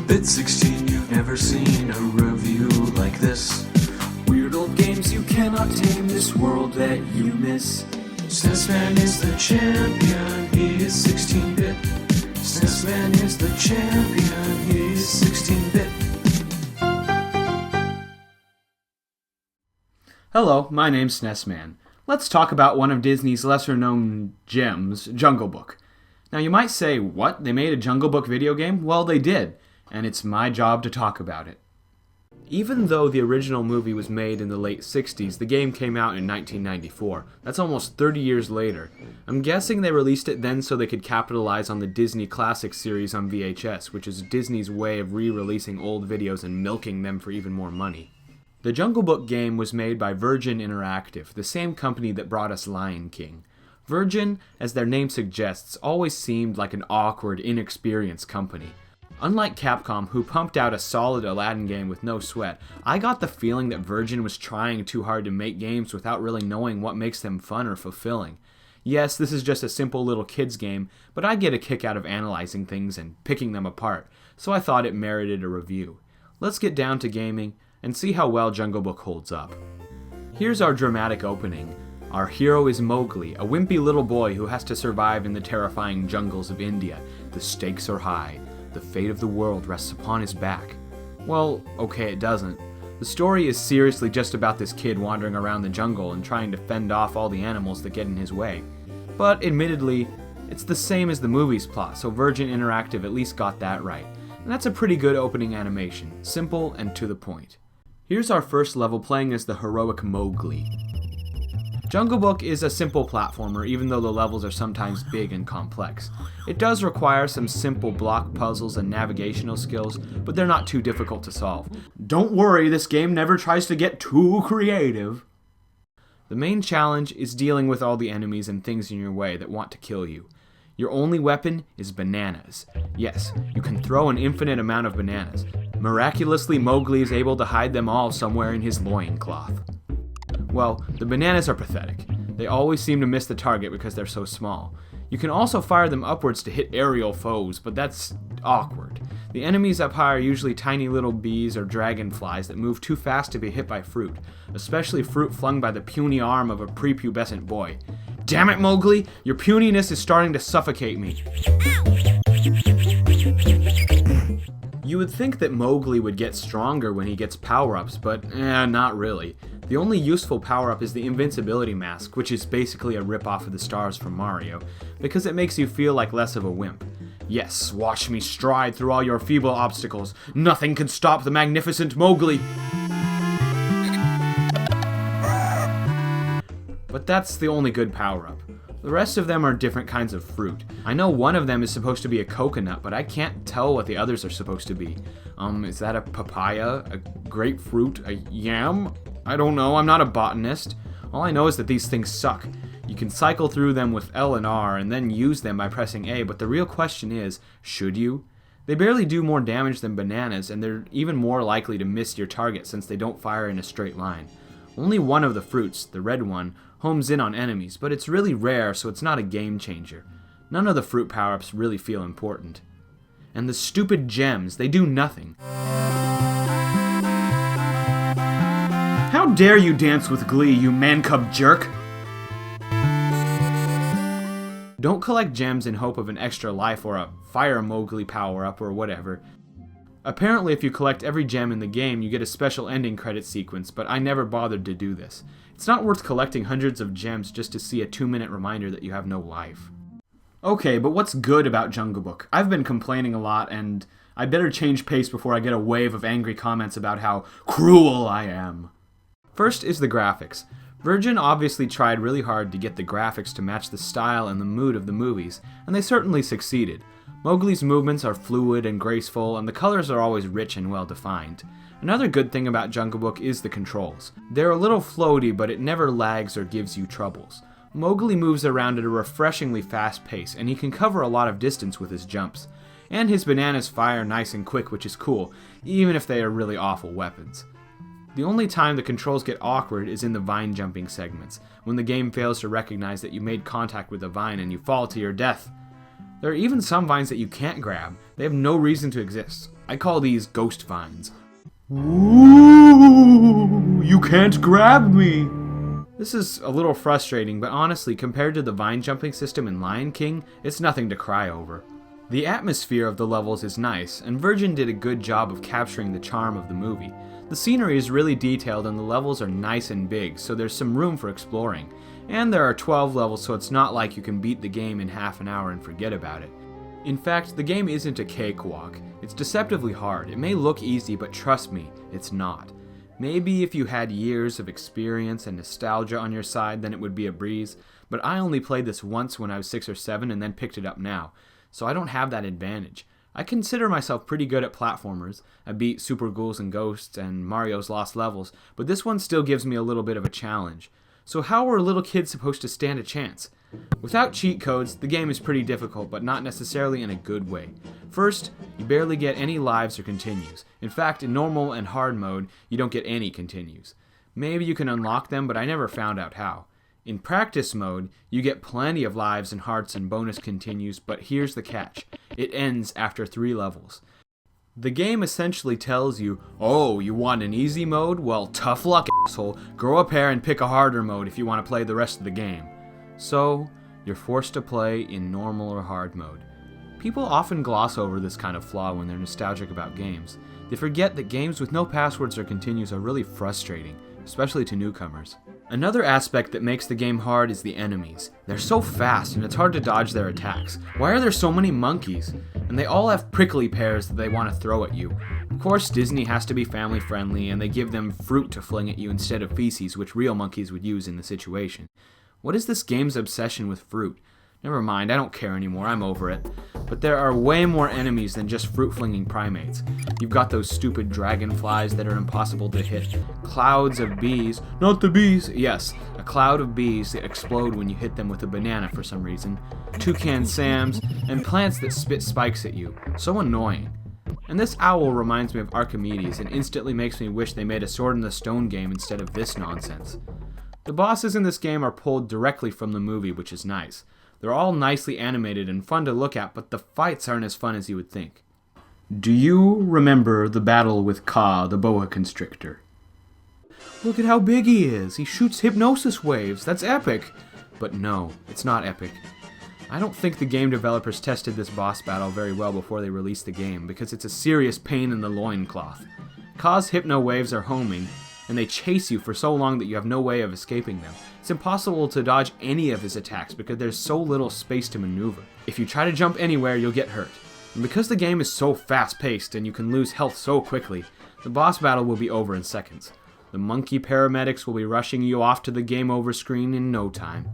Bit 16, you've never seen a review like this. Weird old games you cannot tame, this world that you miss. SNES Man is the champion, he is 16-bit. SNES Man is the champion, he is 16-bit. Hello, my name's SNES Man. Let's talk about one of Disney's lesser-known gems, Jungle Book. Now you might say, what? They made a Jungle Book video game? Well, they did, and it's my job to talk about it. Even though the original movie was made in the late 60s, the game came out in 1994. That's almost 30 years later. I'm guessing they released it then so they could capitalize on the Disney Classic series on VHS, which is Disney's way of re-releasing old videos and milking them for even more money. The Jungle Book game was made by Virgin Interactive, the same company that brought us Lion King. Virgin, as their name suggests, always seemed like an awkward, inexperienced company. Unlike Capcom, who pumped out a solid Aladdin game with no sweat, I got the feeling that Virgin was trying too hard to make games without really knowing what makes them fun or fulfilling. Yes, this is just a simple little kids game, but I get a kick out of analyzing things and picking them apart, so I thought it merited a review. Let's get down to gaming and see how well Jungle Book holds up. Here's our dramatic opening. Our hero is Mowgli, a wimpy little boy who has to survive in the terrifying jungles of India. The stakes are high. The fate of the world rests upon his back. Well, okay, it doesn't. The story is seriously just about this kid wandering around the jungle and trying to fend off all the animals that get in his way. But admittedly, it's the same as the movie's plot, so Virgin Interactive at least got that right. And that's a pretty good opening animation, simple and to the point. Here's our first level playing as the heroic Mowgli. Jungle Book is a simple platformer, even though the levels are sometimes big and complex. It does require some simple block puzzles and navigational skills, but they're not too difficult to solve. Don't worry, this game never tries to get too creative. The main challenge is dealing with all the enemies and things in your way that want to kill you. Your only weapon is bananas. Yes, you can throw an infinite amount of bananas. Miraculously, Mowgli is able to hide them all somewhere in his loincloth. Well, the bananas are pathetic. They always seem to miss the target because they're so small. You can also fire them upwards to hit aerial foes, but that's awkward. The enemies up high are usually tiny little bees or dragonflies that move too fast to be hit by fruit, especially fruit flung by the puny arm of a prepubescent boy. Damn it, Mowgli! Your puniness is starting to suffocate me. You would think that Mowgli would get stronger when he gets power-ups, but not really. The only useful power-up is the invincibility mask, which is basically a rip-off of the stars from Mario, because it makes you feel like less of a wimp. Yes, watch me stride through all your feeble obstacles. Nothing can stop the magnificent Mowgli! But that's the only good power-up. The rest of them are different kinds of fruit. I know one of them is supposed to be a coconut, but I can't tell what the others are supposed to be. Is that a papaya? A grapefruit? A yam? I don't know, I'm not a botanist. All I know is that these things suck. You can cycle through them with L and R and then use them by pressing A, but the real question is, should you? They barely do more damage than bananas, and they're even more likely to miss your target since they don't fire in a straight line. Only one of the fruits, the red one, homes in on enemies, but it's really rare, so it's not a game changer. None of the fruit power-ups really feel important. And the stupid gems, they do nothing. How dare you dance with glee, you man-cub jerk! Don't collect gems in hope of an extra life or a Fire Mowgli power-up or whatever. Apparently, if you collect every gem in the game, you get a special ending credit sequence, but I never bothered to do this. It's not worth collecting hundreds of gems just to see a 2-minute reminder that you have no life. Okay, but what's good about Jungle Book? I've been complaining a lot, and I better change pace before I get a wave of angry comments about how cruel I am. First is the graphics. Virgin obviously tried really hard to get the graphics to match the style and the mood of the movies, and they certainly succeeded. Mowgli's movements are fluid and graceful, and the colors are always rich and well defined. Another good thing about Jungle Book is the controls. They're a little floaty, but it never lags or gives you troubles. Mowgli moves around at a refreshingly fast pace, and he can cover a lot of distance with his jumps. And his bananas fire nice and quick, which is cool, even if they are really awful weapons. The only time the controls get awkward is in the vine jumping segments, when the game fails to recognize that you made contact with a vine and you fall to your death. There are even some vines that you can't grab. They have no reason to exist. I call these ghost vines. Ooh, you can't grab me! This is a little frustrating, but honestly, compared to the vine jumping system in Lion King, it's nothing to cry over. The atmosphere of the levels is nice, and Virgin did a good job of capturing the charm of the movie. The scenery is really detailed and the levels are nice and big, so there's some room for exploring. And there are 12 levels, so it's not like you can beat the game in half an hour and forget about it. In fact, the game isn't a cakewalk. It's deceptively hard. It may look easy, but trust me, it's not. Maybe if you had years of experience and nostalgia on your side, then it would be a breeze, but I only played this once when I was 6 or 7 and then picked it up now, so I don't have that advantage. I consider myself pretty good at platformers. I beat Super Ghouls and Ghosts and Mario's Lost Levels, but this one still gives me a little bit of a challenge. So how are little kids supposed to stand a chance? Without cheat codes, the game is pretty difficult, but not necessarily in a good way. First, you barely get any lives or continues. In fact, in normal and hard mode, you don't get any continues. Maybe you can unlock them, but I never found out how. In practice mode, you get plenty of lives and hearts and bonus continues, but here's the catch. It ends after 3 levels. The game essentially tells you, oh, you want an easy mode? Well, tough luck, asshole. Grow a pair and pick a harder mode if you want to play the rest of the game. So, you're forced to play in normal or hard mode. People often gloss over this kind of flaw when they're nostalgic about games. They forget that games with no passwords or continues are really frustrating, especially to newcomers. Another aspect that makes the game hard is the enemies. They're so fast and it's hard to dodge their attacks. Why are there so many monkeys? And they all have prickly pears that they want to throw at you. Of course, Disney has to be family friendly and they give them fruit to fling at you instead of feces, which real monkeys would use in the situation. What is this game's obsession with fruit? Never mind, I don't care anymore, I'm over it. But there are way more enemies than just fruit-flinging primates. You've got those stupid dragonflies that are impossible to hit. Clouds of bees. Not the bees! Yes, a cloud of bees that explode when you hit them with a banana for some reason. Toucan Sams, and plants that spit spikes at you. So annoying. And this owl reminds me of Archimedes and instantly makes me wish they made a Sword in the Stone game instead of this nonsense. The bosses in this game are pulled directly from the movie, which is nice. They're all nicely animated and fun to look at, but the fights aren't as fun as you would think. Do you remember the battle with Ka, the boa constrictor? Look at how big he is! He shoots hypnosis waves! That's epic! But no, it's not epic. I don't think the game developers tested this boss battle very well before they released the game, because it's a serious pain in the loincloth. Ka's hypno waves are homing, and they chase you for so long that you have no way of escaping them. It's impossible to dodge any of his attacks because there's so little space to maneuver. If you try to jump anywhere, you'll get hurt. And because the game is so fast-paced and you can lose health so quickly, the boss battle will be over in seconds. The monkey paramedics will be rushing you off to the game over screen in no time.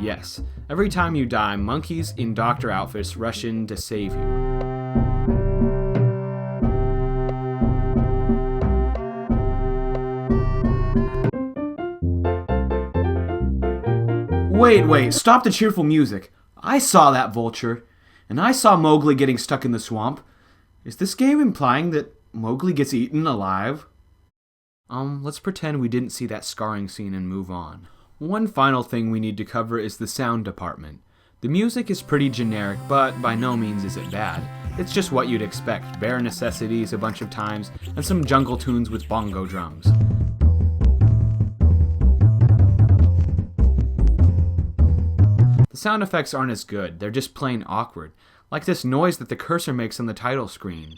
Yes, every time you die, monkeys in doctor outfits rush in to save you. Wait, stop the cheerful music. I saw that vulture, and I saw Mowgli getting stuck in the swamp. Is this game implying that Mowgli gets eaten alive? Let's pretend we didn't see that scarring scene and move on. One final thing we need to cover is the sound department. The music is pretty generic, but by no means is it bad. It's just what you'd expect, bare necessities a bunch of times, and some jungle tunes with bongo drums. The sound effects aren't as good, they're just plain awkward, like this noise that the cursor makes on the title screen.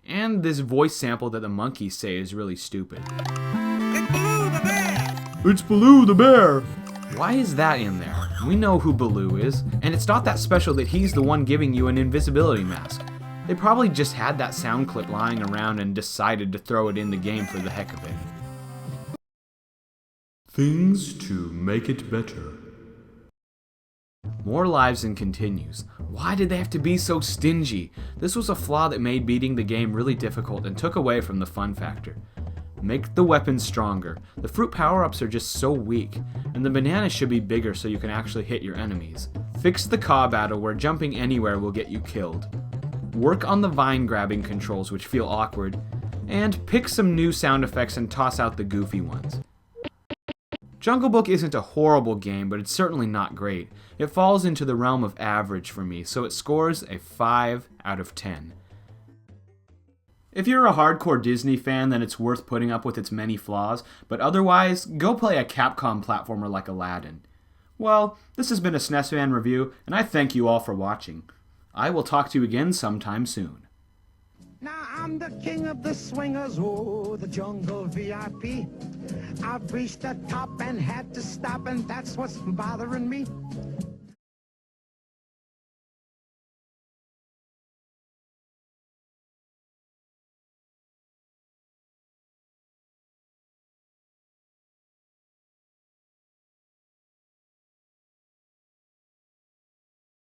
And this voice sample that the monkeys say is really stupid. It's Baloo the bear! It's Baloo the bear! Why is that in there? We know who Baloo is, and it's not that special that he's the one giving you an invisibility mask. They probably just had that sound clip lying around and decided to throw it in the game for the heck of it. Things to make it better. More lives and continues. Why did they have to be so stingy? This was a flaw that made beating the game really difficult and took away from the fun factor. Make the weapons stronger. The fruit power-ups are just so weak, and the bananas should be bigger so you can actually hit your enemies. Fix the Ka battle where jumping anywhere will get you killed. Work on the vine grabbing controls which feel awkward, and pick some new sound effects and toss out the goofy ones. Jungle Book isn't a horrible game, but it's certainly not great. It falls into the realm of average for me, so it scores a 5 out of 10. If you're a hardcore Disney fan, then it's worth putting up with its many flaws, but otherwise, go play a Capcom platformer like Aladdin. Well, this has been a SNES Man review, and I thank you all for watching. I will talk to you again sometime soon. Now I'm the king of the swingers, oh, the jungle VIP. I've reached the top and had to stop, and that's what's bothering me.